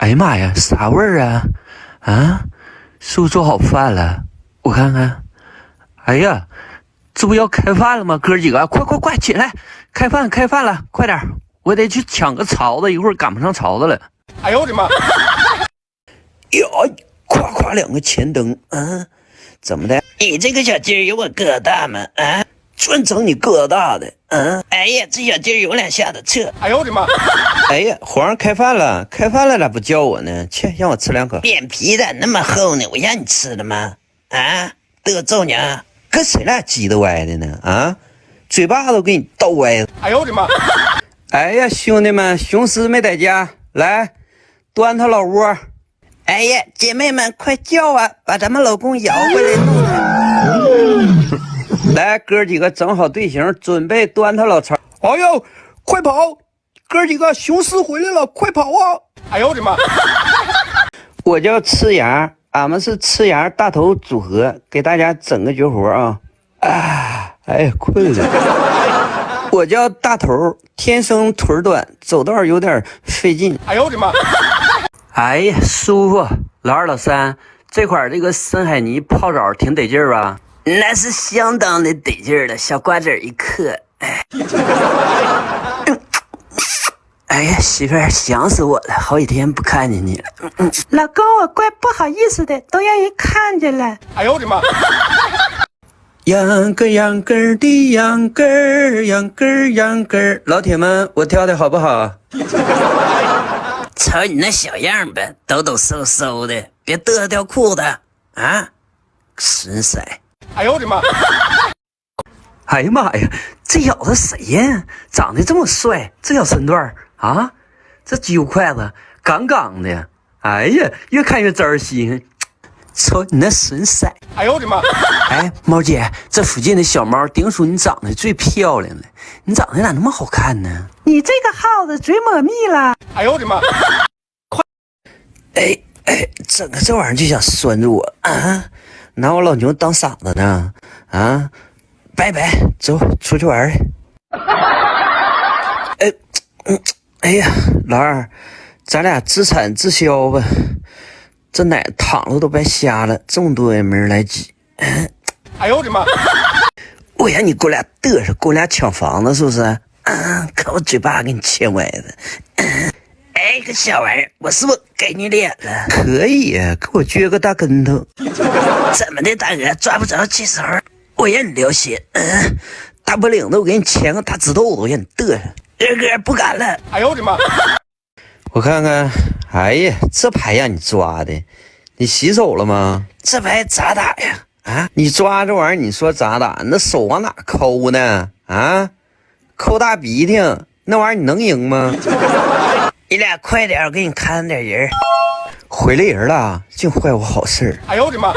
哎呀妈呀，啥味儿啊？啊，是不是做好饭了？我看看。哎呀，这不要开饭了吗？哥几个，快起来，开饭了，快点，我得去抢个槽子，一会儿赶不上槽子了。哎呦我的妈！哟，夸两个前灯，怎么的？你这个小鸡儿有我个大吗？啊，专整你个大的，哎呀，这小鸡儿有两下子撤。哎呦我的妈！哎呀，皇上开饭了咋不叫我呢？去，让我吃两口。脸皮咋那么厚呢？我让你吃了吗？啊，得揍你啊！跟谁俩急得歪的呢？啊，嘴巴都给你倒歪了。哎呦我的妈！哎呀，兄弟们，雄狮没在家，来端他老窝。哎呀，姐妹们快叫啊，把咱们老公摇回来弄他。来，哥几个整好队形，准备端他老巢。哎呦，快跑！哥几个，雄狮回来了，快跑啊！哎呦我的妈！我叫呲牙，俺们是呲牙大头组合，给大家整个绝活啊！哎呀，困了。我叫大头，天生腿短，走道有点费劲。哎呦我的妈！哎呀，舒服。老二老三，这块这个深海泥泡澡挺得劲儿吧？那是相当的得劲儿了，小瓜子一嗑。哎呀，媳妇儿想死我了，好几天不看见你了。老公，我怪不好意思的，都让人看见了。哎呦我的妈！秧歌秧歌的秧歌秧歌秧歌，老铁们，我跳的好不好？瞅你那小样吧，抖抖嗖嗖的，别嘚瑟掉裤子啊！损色！哎呦我的妈！哎呀妈呀，这小子谁呀？长得这么帅，这小身段啊，这鸡肉筷子杠杠的。哎呀，越看越招人稀罕。瞅你那损色！哎呦我的妈！哎，猫姐，这附近的小猫顶属你长得最漂亮了，你长得咋那么好看呢？你这个耗子嘴抹蜜了。哎呦我的妈！哎，整个这玩意儿就想拴住我啊！拿我老牛当傻子呢啊！拜拜，走，出去玩去。哎呀，老二，咱俩自产自销吧，这奶淌了都白瞎了，这么多也没人来挤。哎呦我的妈！我让你给我俩嘚瑟，给我俩抢房子是不是？可我嘴巴给你牵歪了。哎，个小玩意儿，我是不是给你脸了？可以呀，给我撅个大跟头。怎么的，大哥抓不着气手？我让你聊心。大脖领子，我给你牵个大指头，我让你嘚瑟。二哥不敢了。哎呦我的妈！我看看，哎呀，这牌让你抓的，你洗手了吗？这牌咋打呀？啊，你抓这玩意儿，你说咋打？那手往哪抠呢？啊，抠大鼻涕，那玩意儿你能赢吗？你俩快点，我给你看点人。回来人了，净坏我好事儿。哎呦我的妈！